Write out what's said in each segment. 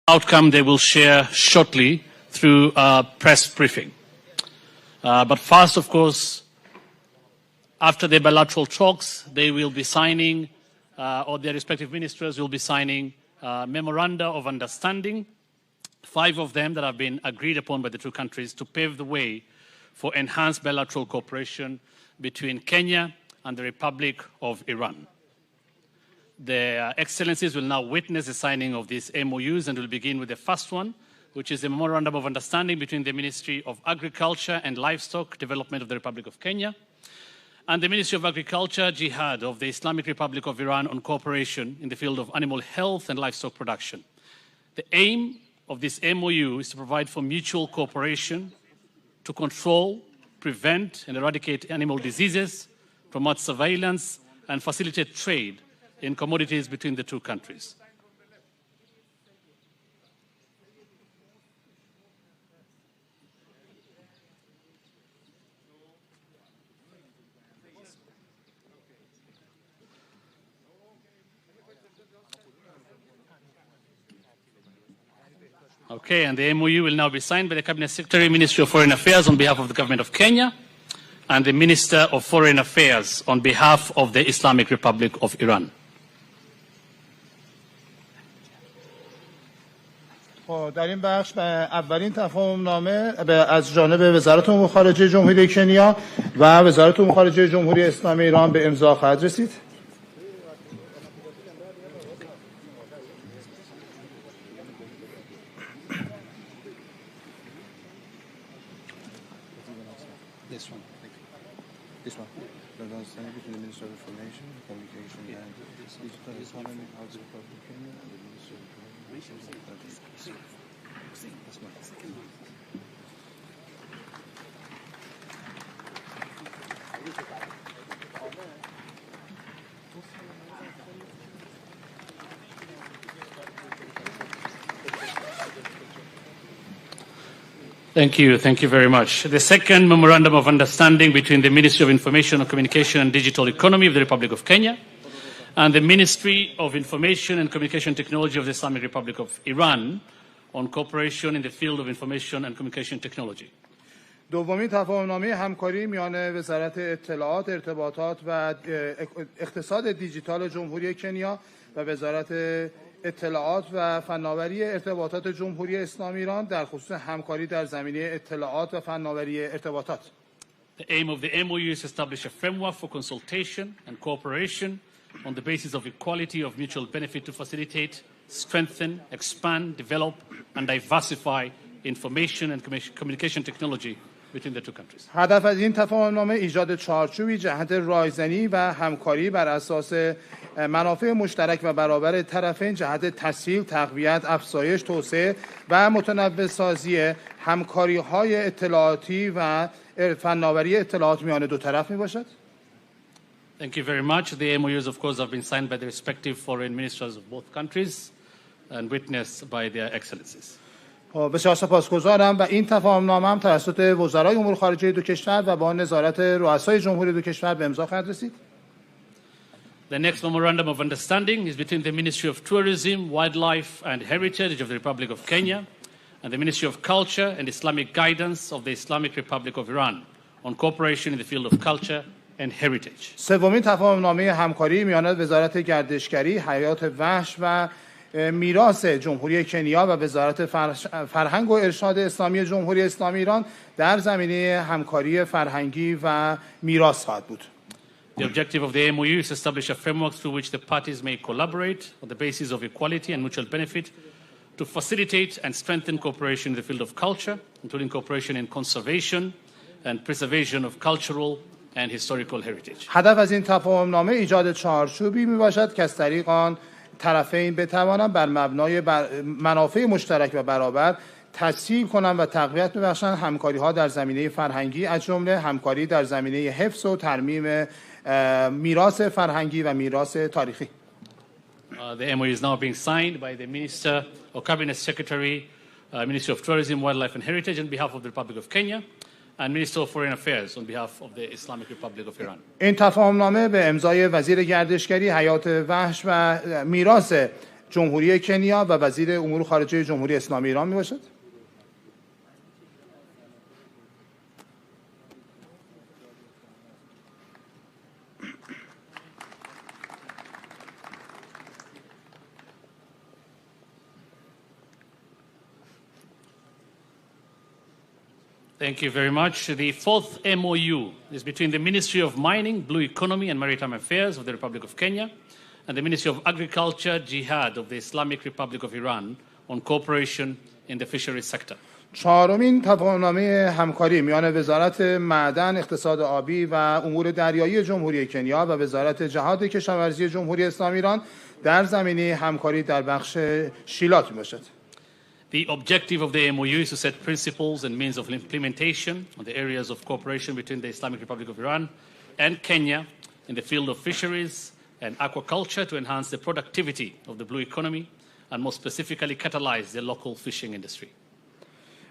outcome they will share shortly through a press briefing. But first, of course, after the bilateral talks, they will be signing, or their respective ministers will be signing memoranda of understanding, 5 of them that have been agreed upon by the two countries to pave the way for enhanced bilateral cooperation between Kenya and the Republic of Iran. Their Excellencies will now witness the signing of these MOUs, and will begin with the first one, which is a Memorandum of Understanding between the Ministry of Agriculture and Livestock Development of the Republic of Kenya and the Ministry of Agriculture, Jihad of the Islamic Republic of Iran on cooperation in the field of animal health and livestock production. The aim of this MOU is to provide for mutual cooperation to control, prevent, and eradicate animal diseases, promote surveillance, and facilitate trade in commodities between the two countries. Okay, and the MOU will now be signed by the Cabinet Secretary, Ministry of Foreign Affairs on behalf of the Government of Kenya, and the Minister of Foreign Affairs on behalf of the Islamic Republic of Iran. در این بخش اولین تفاهم نامه از جانب وزارت امور خارجه جمهوری کنیا و وزارت امور خارجه جمهوری اسلامی ایران به امضا خواهد رسید. Thank you very much. The second Memorandum of Understanding between the Ministry of Information and Communication and Digital Economy of the Republic of Kenya and the Ministry of Information and Communication Technology of the Islamic Republic of Iran on cooperation in the field of information and communication technology. دومین تفاهم‌نامه همکاری میان وزارت اطلاعات، ارتباطات و اقتصاد دیجیتال جمهوری کنیا و وزارت اطلاعات و فناوری ارتباطات جمهوری اسلامی ایران در خصوص همکاری در زمینه اطلاعات و فناوری ارتباطات. The aim of the MOU is to establish a framework for consultation and cooperation on the basis of equality of mutual benefit to facilitate, strengthen, expand, develop, and diversify information and communication technology between the two countries. هدف از این تفاهم‌نامه ایجاد چارچوبی جهت رایزنی و همکاری بر اساس منافع مشترک و برابر طرفین جهت تسهیل، تقویت، افزایش، توسعه و متنوع سازی همکاری‌های اطلاعاتی و فناوری اطلاعات میان دو طرف میباشد. Thank you very much. The MOUs, of course, have been signed by the respective foreign ministers of both countries and witnessed by their excellencies. بسیار سپاسگزارم و این تفاهم‌نامه هم توسط وزرای امور خارجه دو کشور و با نظارت رؤسای جمهوری دو کشور به امضا خواهد رسید. The next memorandum of understanding is between the Ministry of Tourism, Wildlife and Heritage of the Republic of Kenya and the Ministry of Culture and Islamic Guidance of the Islamic Republic of Iran on cooperation in the field of culture and heritage. سومین تفاهم‌نامه همکاری میان وزارت گردشگری، حیات وحش و میراث جمهوری کنیا و وزارت فرهنگ و ارشاد اسلامی جمهوری اسلامی ایران در زمینه همکاری فرهنگی و میراث خواهد بود. The objective of the MOU is to establish a framework through which the parties may collaborate on the basis of equality and mutual benefit to facilitate and strengthen cooperation in the field of culture, including cooperation in conservation and preservation of cultural and historical heritage. هدف از این تفاهم‌نامه ایجاد چارچوبی میباشد که از طریق آن طرفین بتوانند بر مبنای منافع مشترک و برابر تسهیل کنند و تقویت ببخشند همکاری‌ها در زمینه فرهنگی از جمله همکاری در زمینه حفظ و ترمیم میراث فرهنگی و میراث تاریخی. The MOU is now being signed by the Minister or Cabinet Secretary, Ministry of Tourism, Wildlife and Heritage on behalf of the Republic of Kenya and Minister of Foreign Affairs on behalf of the Islamic Republic of Iran. این تفاهم‌نامه به امضای وزیر گردشگری، حیات وحش و میراث جمهوری کنیا و وزیر امور خارجه جمهوری اسلامی ایران میباشد. Thank you very much. The fourth MOU is between the Ministry of Mining, Blue Economy and Maritime Affairs of the Republic of Kenya and the Ministry of Agriculture, Jihad of the Islamic Republic of Iran on cooperation in the fisheries sector. چهارمین تفاهمنامه همکاری میان وزارت معدن، اقتصاد آبی و امور دریایی جمهوری کنیا و وزارت جهاد کشاورزی جمهوری اسلامی ایران در زمینه همکاری در بخش شیلات میباشد. The objective of the MOU is to set principles and means of implementation on the areas of cooperation between the Islamic Republic of Iran and Kenya in the field of fisheries and aquaculture to enhance the productivity of the blue economy and more specifically catalyze the local fishing industry.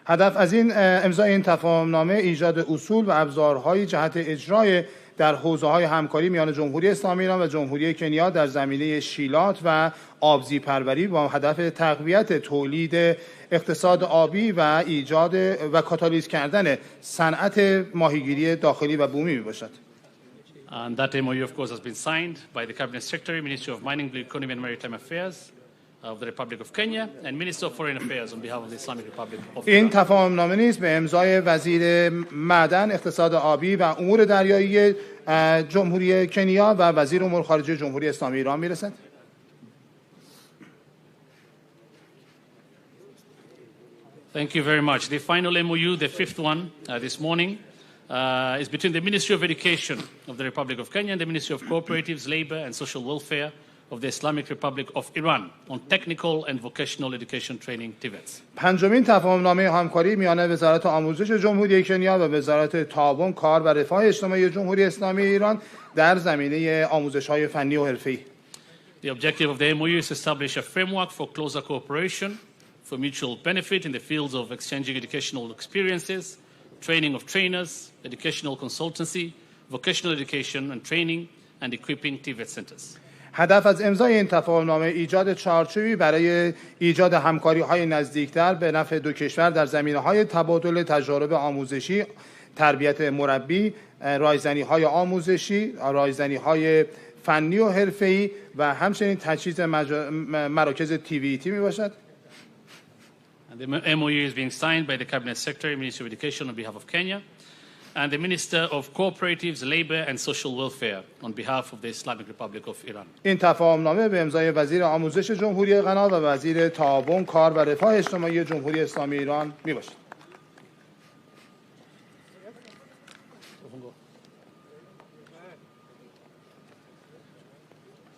هدف از این امضای این تفاهمنامه ایجاد اصول و ابزارهای جهت اجرای در حوزه‌های همکاری میان جمهوری اسلامی ایران و جمهوری کنیا در زمینه شیلات و آبزی پروری با هدف تقویت تولید اقتصاد آبی و ایجاد و کاتالیز کردن صنعت ماهیگیری داخلی و بومی میباشد. And that MOU of course has been signed by the Cabinet Secretary, Ministry of Mining, Blue Economy and Maritime Affairs of the Republic of Kenya and Minister of Foreign Affairs on behalf of the Islamic Republic of Iran. این تفاهمنامه نیز به امضای وزیر معدن، اقتصاد آبی و امور دریایی جمهوری کنیا و وزیر امور خارجه جمهوری اسلامی ایران میرسد. Thank you very much. The final MOU, the fifth one this morning, is between the Ministry of Education of the Republic of Kenya and the Ministry of Cooperatives, Labor and Social Welfare of the Islamic Republic of Iran on technical and vocational education training TVETs. پنجمین تفاهمنامه همکاری میان وزارت آموزش جمهوری کنیا و وزارت تعاون، کار و رفاه اجتماعی جمهوری اسلامی ایران در زمینه آموزش‌های فنی و حرفه‌ای. The objective of the MOU is to establish a framework for closer cooperation for mutual benefit in the fields of exchanging educational experiences, training of trainers, educational consultancy, vocational education and training, and equipping TVET centers. هدف از امضای این تفاهمنامه ایجاد چارچوبی برای ایجاد همکاری‌های نزدیکتر به نفع دو کشور در زمینه‌های تبادل تجارب آموزشی، تربیت مربی، رایزنی‌های آموزشی، رایزنی‌های فنی و حرفه‌ای و همچنین تجهیز مراکز TVET میباشد. And the MOU is being signed by the Cabinet Secretary, Ministry of Education on behalf of Kenya, and the Minister of Cooperatives, Labor and Social Welfare on behalf of the Islamic Republic of Iran. این تفاهمنامه به امضای وزیر آموزش جمهوری غنا و وزیر تعاون، کار و رفاه اجتماعی جمهوری اسلامی ایران میباشد.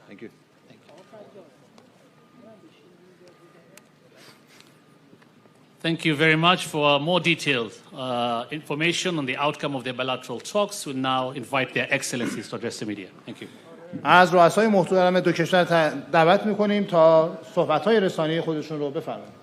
Thank you. Thank you very much for more detailed information on the outcome of the bilateral talks. We'll now invite their excellencies to address the media. Thank you. از رؤسای محترم دو کشور دعوت می‌کنیم تا صحبت‌های رسانه‌ای خودشون رو بفرمایند.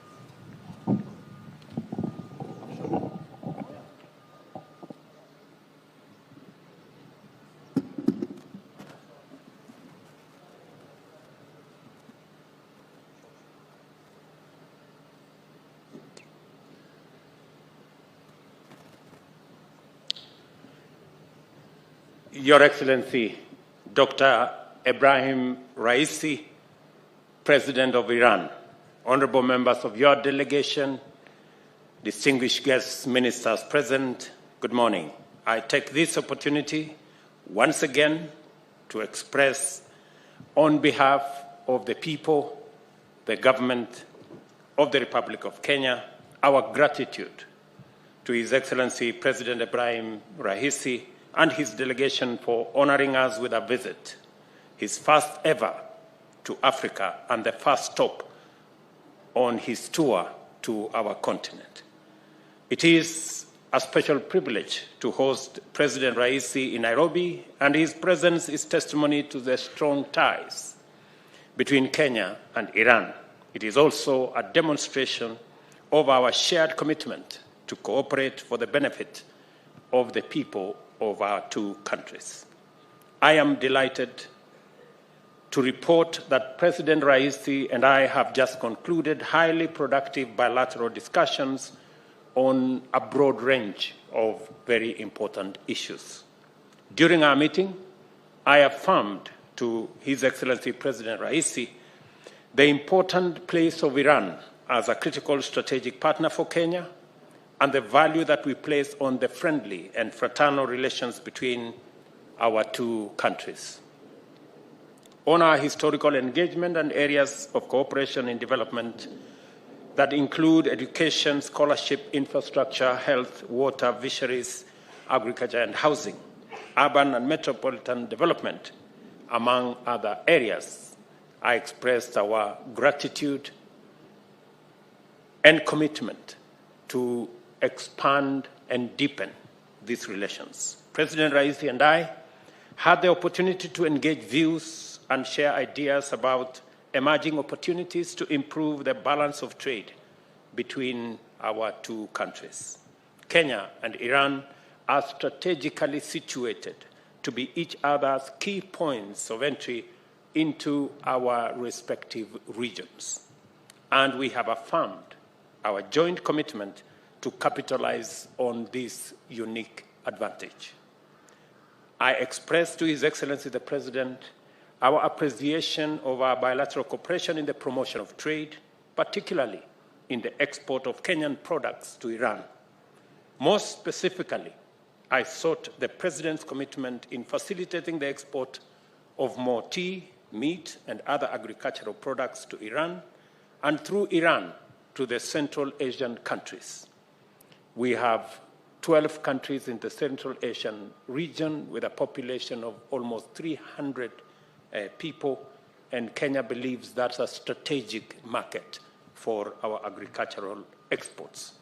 Your Excellency, Dr. Ibrahim Raisi, President of Iran, honorable members of your delegation, distinguished guests, ministers present, good morning. I take this opportunity once again to express on behalf of the people, the government of the Republic of Kenya, our gratitude to His Excellency President Ibrahim Raisi and his delegation for honoring us with a visit, his first ever to Africa and the first stop on his tour to our continent. It is a special privilege to host President Raisi in Nairobi, and his presence is testimony to the strong ties between Kenya and Iran. It is also a demonstration of our shared commitment to cooperate for the benefit of the people of our two countries. I am delighted to report that President Raisi and I have just concluded highly productive bilateral discussions on a broad range of very important issues. During our meeting, I affirmed to His Excellency President Raisi the important place of Iran as a critical strategic partner for Kenya and the value that we place on the friendly and fraternal relations between our two countries. On our historical engagement and areas of cooperation in development that include education, scholarship, infrastructure, health, water, fisheries, agriculture, and housing, urban and metropolitan development, among other areas, I expressed our gratitude and commitment to expand and deepen these relations. President Raisi and I had the opportunity to engage views and share ideas about emerging opportunities to improve the balance of trade between our two countries. Kenya and Iran are strategically situated to be each other's key points of entry into our respective regions. And we have affirmed our joint commitment to capitalize on this unique advantage. I expressed to His Excellency the President our appreciation of our bilateral cooperation in the promotion of trade, particularly in the export of Kenyan products to Iran. Most specifically, I sought the President's commitment in facilitating the export of more tea, meat, and other agricultural products to Iran, and through Iran to the Central Asian countries. We have 12 countries in the Central Asian region with a population of almost 300 people, and Kenya believes that's a strategic market for our agricultural exports.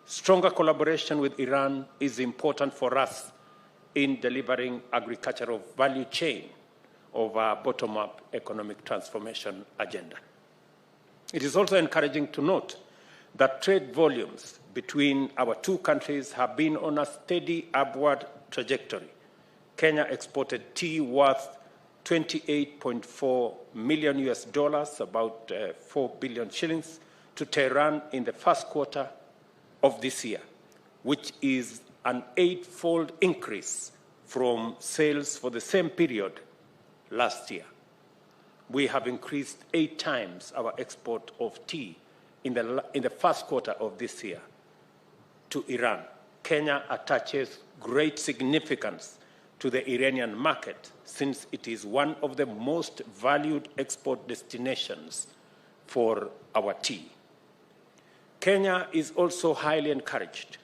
Stronger collaboration with Iran is important for us in delivering agricultural value chain of our bottom-up economic transformation agenda. It is also encouraging to note that trade volumes between our two countries have been on a steady upward trajectory. Kenya exported tea worth $28.4 million, about 4 billion shillings, to Tehran in the first quarter of this year, which is an 8-fold increase from sales for the same period last year. We have increased 8 times our export of tea in the first quarter of this year to Iran. Kenya attaches great significance to the Iranian market since it is one of the most valued export destinations for our tea. Kenya is also highly encouraged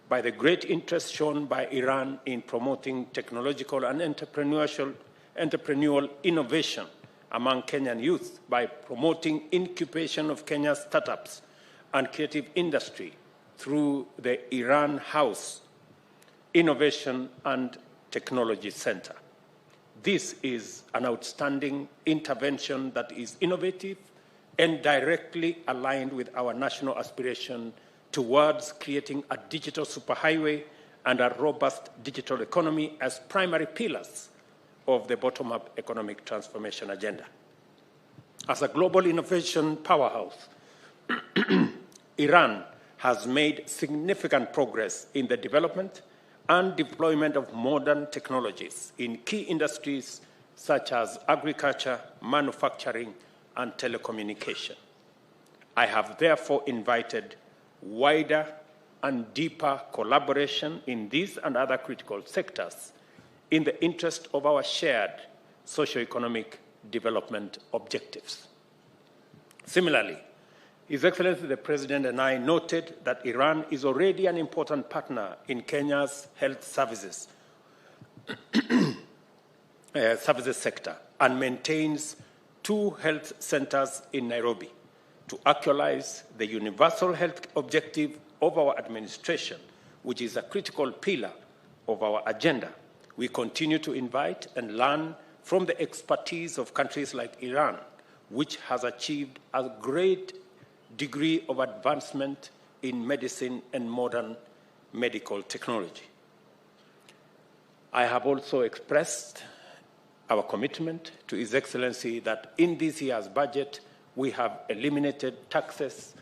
by the great interest shown by Iran in promoting technological and entrepreneurial innovation among Kenyan youth by promoting incubation of Kenya's startups and creative industry through the Iran House Innovation and Technology Center. This is an outstanding intervention that is innovative and directly aligned with our national aspiration towards creating a digital superhighway and a robust digital economy as primary pillars of the bottom-up economic transformation agenda. As a global innovation powerhouse, Iran has made significant progress in the development and deployment of modern technologies in key industries such as agriculture, manufacturing, and telecommunication. I have therefore invited wider and deeper collaboration in these and other critical sectors in the interest of our shared socio-economic development objectives. Similarly, His Excellency the President and I noted that Iran is already an important partner in Kenya's health services sector and maintains 2 health centers in Nairobi to actualize the universal health objective of our administration, which is a critical pillar of our agenda. We continue to invite and learn from the expertise of countries like Iran, which has achieved a great degree of advancement in medicine and modern medical technology. I have also expressed our commitment to His Excellency that in this year's budget, we have eliminated taxes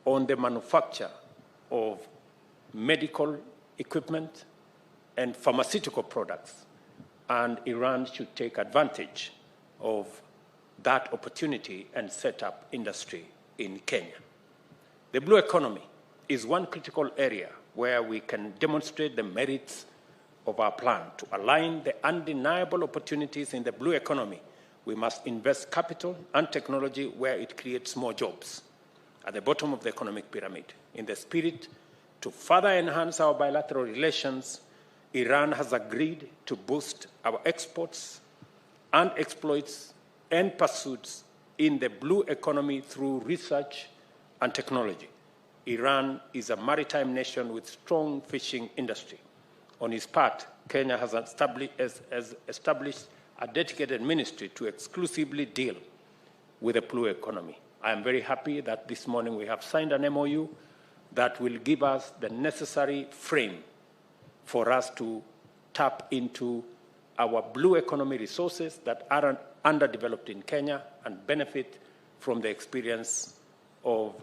on the manufacture of medical equipment and pharmaceutical products, and Iran should take advantage of that opportunity and set up industry in Kenya. The blue economy is one critical area where we can demonstrate the merits of our plan. To align the undeniable opportunities in the blue economy, we must invest capital and technology where it creates more jobs, at the bottom of the economic pyramid. In the spirit to further enhance our bilateral relations, Iran has agreed to boost our exports and exploits and pursuits in the blue economy through research and technology. Iran is a maritime nation with strong fishing industry. On its part, Kenya has established a dedicated ministry to exclusively deal with the blue economy. I am very happy that this morning we have signed an MOU that will give us the necessary frame for us to tap into our blue economy resources that are underdeveloped in Kenya and benefit from the experience of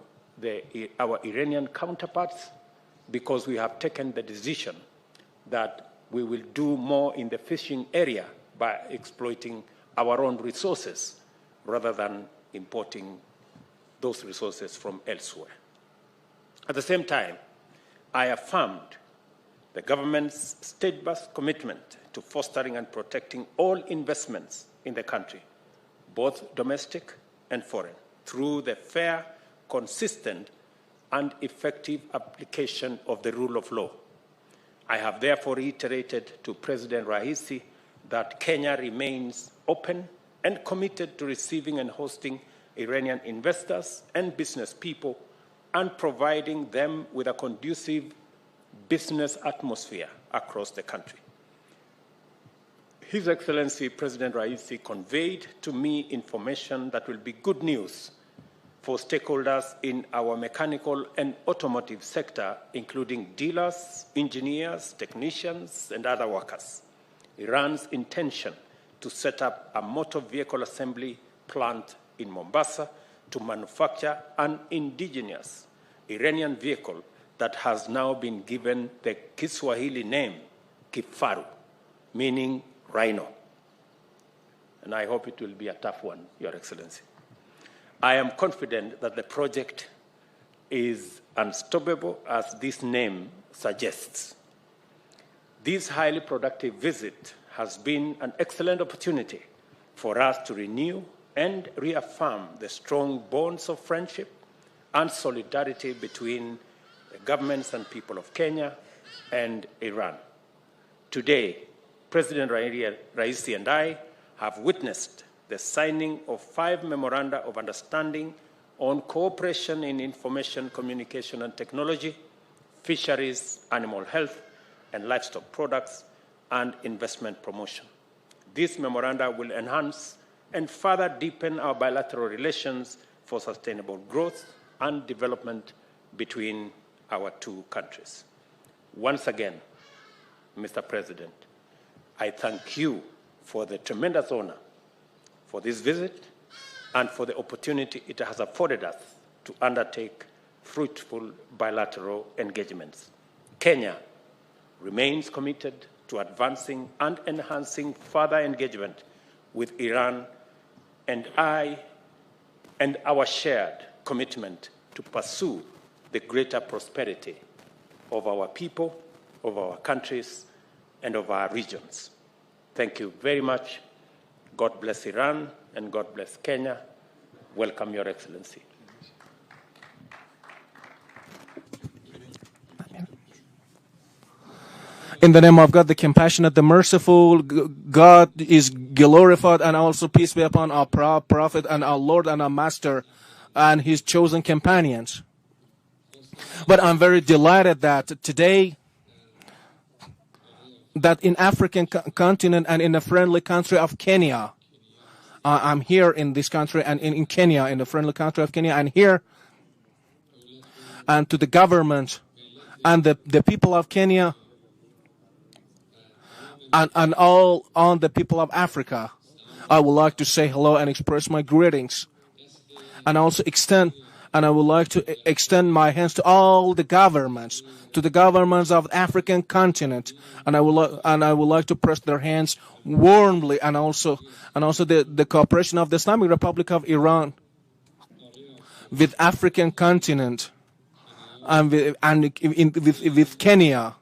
our Iranian counterparts, because we have taken the decision that we will do more in the fishing area by exploiting our own resources rather than importing those resources from elsewhere. At the same time, I affirmed the government's steadfast commitment to fostering and protecting all investments in the country, both domestic and foreign, through the fair, consistent, and effective application of the rule of law. I have therefore reiterated to President Raisi that Kenya remains open and committed to receiving and hosting Iranian investors and business people and providing them with a conducive business atmosphere across the country. His Excellency President Raisi conveyed to me information that will be good news for stakeholders in our mechanical and automotive sector, including dealers, engineers, technicians, and other workers. Iran's intention to set up a motor vehicle assembly plant in Mombasa to manufacture an indigenous Iranian vehicle that has now been given the Kiswahili name Kifaru, meaning rhino. And I hope it will be a tough one, Your Excellency. I am confident that the project is unstoppable, as this name suggests. This highly productive visit has been an excellent opportunity for us to renew and reaffirm the strong bonds of friendship and solidarity between the governments and people of Kenya and Iran. Today, President Raisi and I have witnessed the signing of 5 memoranda of understanding on cooperation in information, communication and technology, fisheries, animal health and livestock products, and investment promotion. These memoranda will enhance and further deepen our bilateral relations for sustainable growth and development between our two countries. Once again, Mr. President, I thank you for the tremendous honor for this visit and for the opportunity it has afforded us to undertake fruitful bilateral engagements. Kenya remains committed to advancing and enhancing further engagement with Iran, and our shared commitment to pursue the greater prosperity of our people, of our countries, and of our regions. Thank you very much. God bless Iran and God bless Kenya. Welcome, Your Excellency. In the name of God, the compassionate, the merciful, God is glorified, and also peace be upon our prophet and our Lord and our Master and his chosen companions. But I'm very delighted that today, that in African continent and in the friendly country of Kenya, I'm here in this country and in Kenya, in the friendly country of Kenya, and here, and to the government and the people of Kenya, and all on the people of Africa, I would like to say hello and express my greetings, and also I would like to extend my hands to all the governments, to the governments of the African continent, and I would like to press their hands warmly, and also the cooperation of the Islamic Republic of Iran with African continent and with Kenya,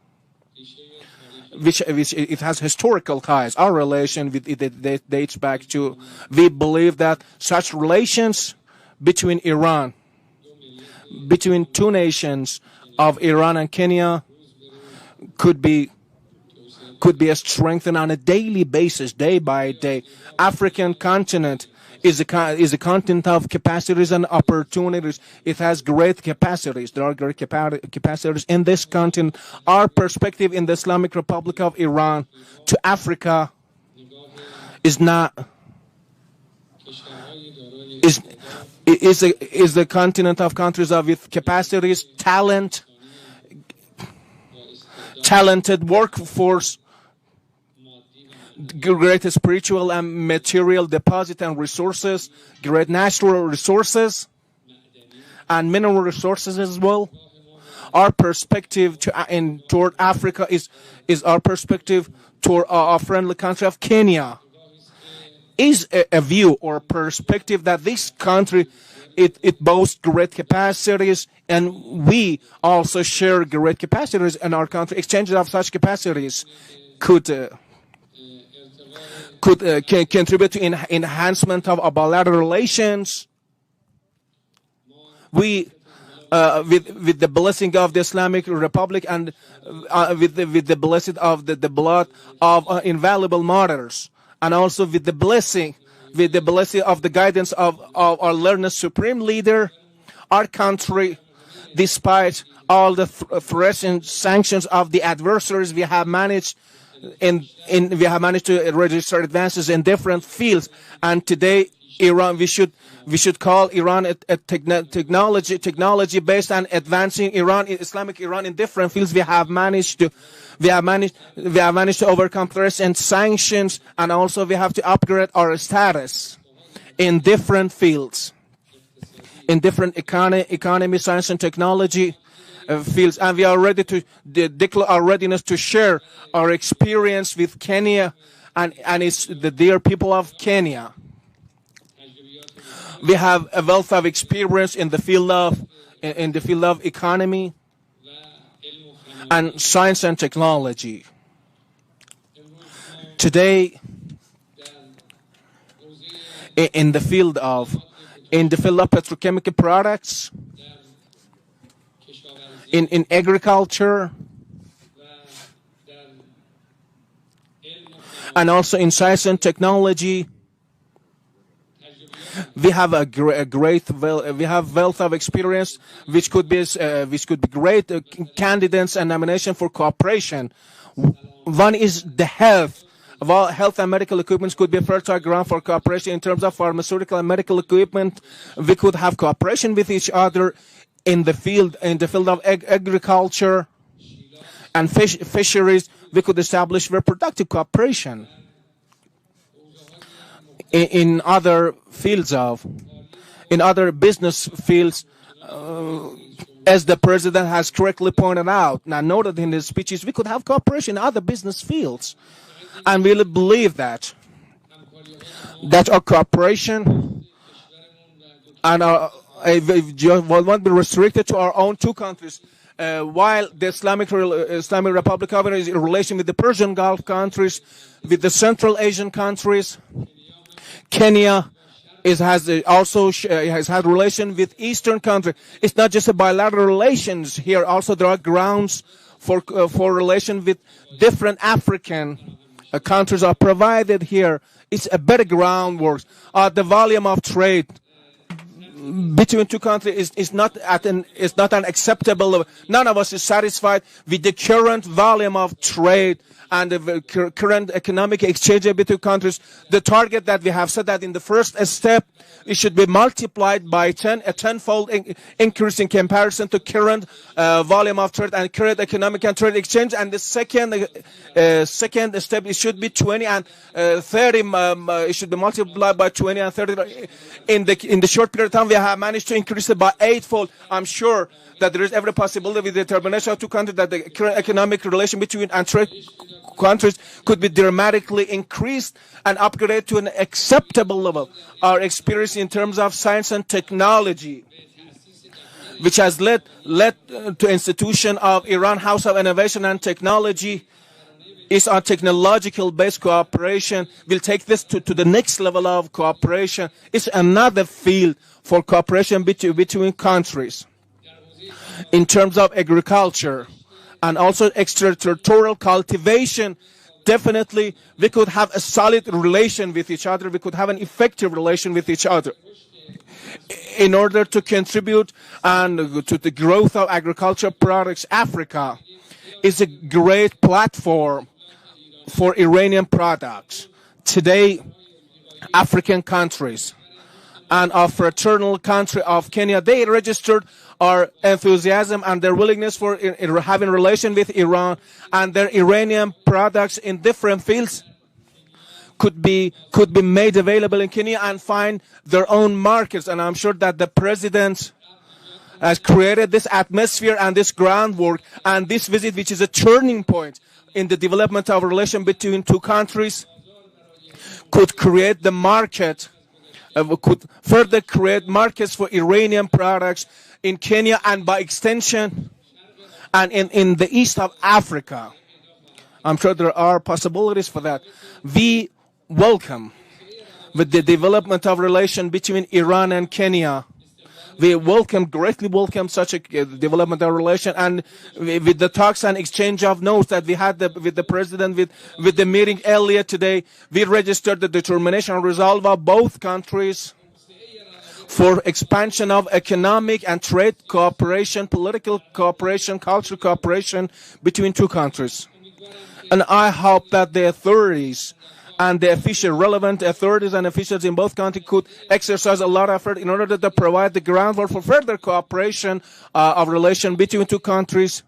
which it has historical ties. Our relation with it dates back to, we believe that such relations between two nations of Iran and Kenya could be strengthened on a daily basis, day by day. African continent is a continent of capacities and opportunities. It has great capacities. There are great capacities in this continent. Our perspective in the Islamic Republic of Iran to Africa is the continent of countries with capacities, talented workforce, great spiritual and material deposit and resources, great natural resources, and mineral resources as well. Our perspective toward Africa is our perspective toward our friendly country of Kenya. Is a view or perspective that this country it boasts great capacities, and we also share great capacities in our country. Exchanges of such capacities could contribute to enhancement of our bilateral relations. We, with the blessing of the Islamic Republic and with the blessing of the blood of invaluable martyrs, and also with the blessing of the guidance of our learned supreme leader, our country, despite all the threats and sanctions of the adversaries, we have managed to register advances in different fields. And today, Iran, we should call Iran a technology based on advancing Islamic Iran in different fields. We have managed to overcome threats and sanctions, and also we have to upgrade our status in different fields, in different economy, science and technology fields, and we are ready to declare our readiness to share our experience with Kenya and it's the dear people of Kenya. We have a wealth of experience in the field of economy and science and technology. Today, in the field of petrochemical products, in agriculture, and also in science and technology, we have we have wealth of experience, which could be great candidates and nomination for cooperation. One is the health. While health and medical equipment could be fertile ground for cooperation in terms of pharmaceutical and medical equipment, we could have cooperation with each other in the field of agriculture and fisheries. We could establish reproductive cooperation. In other business fields, as the president has correctly pointed out, now noted in his speeches, we could have cooperation in other business fields. And we believe that our cooperation and won't be restricted to our own two countries. While the Islamic Republic of Iran is in relation with the Persian Gulf countries, with the Central Asian countries, Kenya has had relation with Eastern countries. It's not just a bilateral relations here. Also, there are grounds for relation with different African countries are provided here. It's a better groundwork. The volume of trade between two countries is not an acceptable level. None of us is satisfied with the current volume of trade and the current economic exchange between countries. The target that we have set that in the first step, it should be multiplied by 10, a tenfold increase in comparison to current volume of trade and current economic and trade exchange. And the second step, it should be 20 and 30. It should be multiplied by 20 and 30. In the short period of time, we have managed to increase it by 8-fold. I'm sure that there is every possibility with the determination of two countries that the current economic relation between and trade countries could be dramatically increased and upgraded to an acceptable level. Our experience in terms of science and technology, which has led to institution of Iran House of Innovation and Technology, is on technological based cooperation. We'll take this to the next level of cooperation. It's another field for cooperation between countries. In terms of agriculture and also extraterritorial cultivation, definitely we could have a solid relation with each other. We could have an effective relation with each other in order to contribute and to the growth of agricultural products. Africa is a great platform for Iranian products. Today, African countries and our fraternal country of Kenya, they registered our enthusiasm and their willingness for having relation with Iran, and their Iranian products in different fields could be made available in Kenya and find their own markets. And I'm sure that the president has created this atmosphere and this groundwork, and this visit, which is a turning point in the development of a relation between two countries, could create the market, could further create markets for Iranian products in Kenya and by extension and in the east of Africa. I'm sure there are possibilities for that. We welcome with the development of relation between Iran and Kenya. We greatly welcome such a development of relation, and with the talks and exchange of notes that we had with the president, with the meeting earlier today, we registered the determination and resolve of both countries for expansion of economic and trade cooperation, political cooperation, cultural cooperation between two countries. And I hope that the authorities and the relevant authorities and officials in both countries could exercise a lot of effort in order to provide the groundwork for further cooperation of relation between two countries,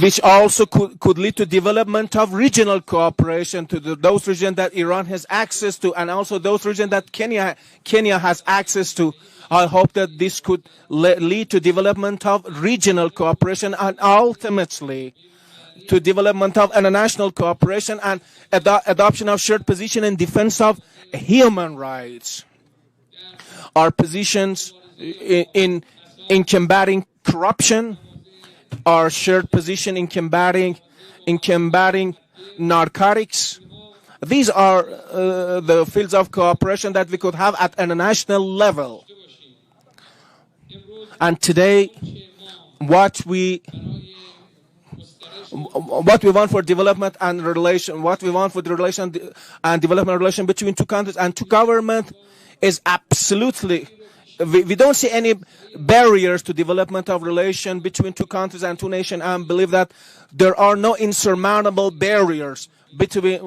which also could lead to development of regional cooperation to those regions that Iran has access to, and also those regions that Kenya has access to. I hope that this could lead to development of regional cooperation and ultimately to development of international cooperation and adoption of shared position in defense of human rights. Our positions in combating corruption, our shared position in combating narcotics. These are the fields of cooperation that we could have at international level. And today, what we want for development and relation, what we want for the relation and development relation between two countries and two governments is absolutely, we don't see any barriers to development of relation between two countries and two nations, and believe that there are no insurmountable barriers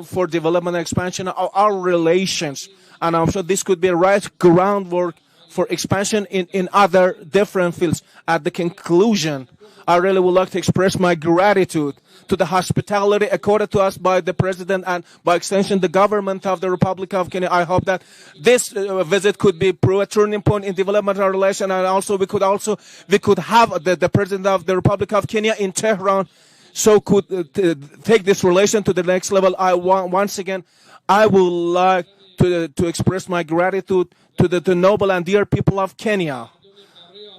for development and expansion of our relations. And I'm sure this could be a right groundwork for expansion in other different fields. At the conclusion, I really would like to express my gratitude to the hospitality accorded to us by the President and by extension the government of the Republic of Kenya. I hope that this visit could be a turning point in development of our relation, and also we could have the President of the Republic of Kenya in Tehran, so could take this relation to the next level. Once again, I would like to express my gratitude to the noble and dear people of Kenya,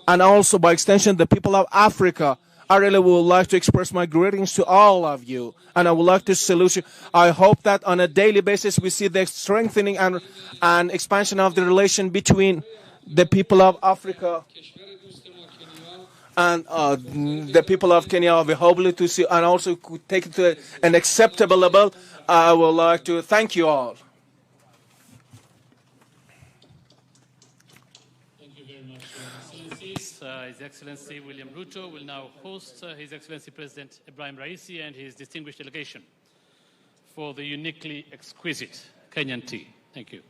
and also by extension the people of Africa. I really would like to express my greetings to all of you, and I would like to salute you. I hope that on a daily basis we see the strengthening and expansion of the relation between the people of Africa and the people of Kenya. We hope to see and also could take it to an acceptable level. I would like to thank you all. His Excellency William Ruto will now host His Excellency President Ibrahim Raisi and his distinguished delegation for the uniquely exquisite Kenyan tea. Thank you.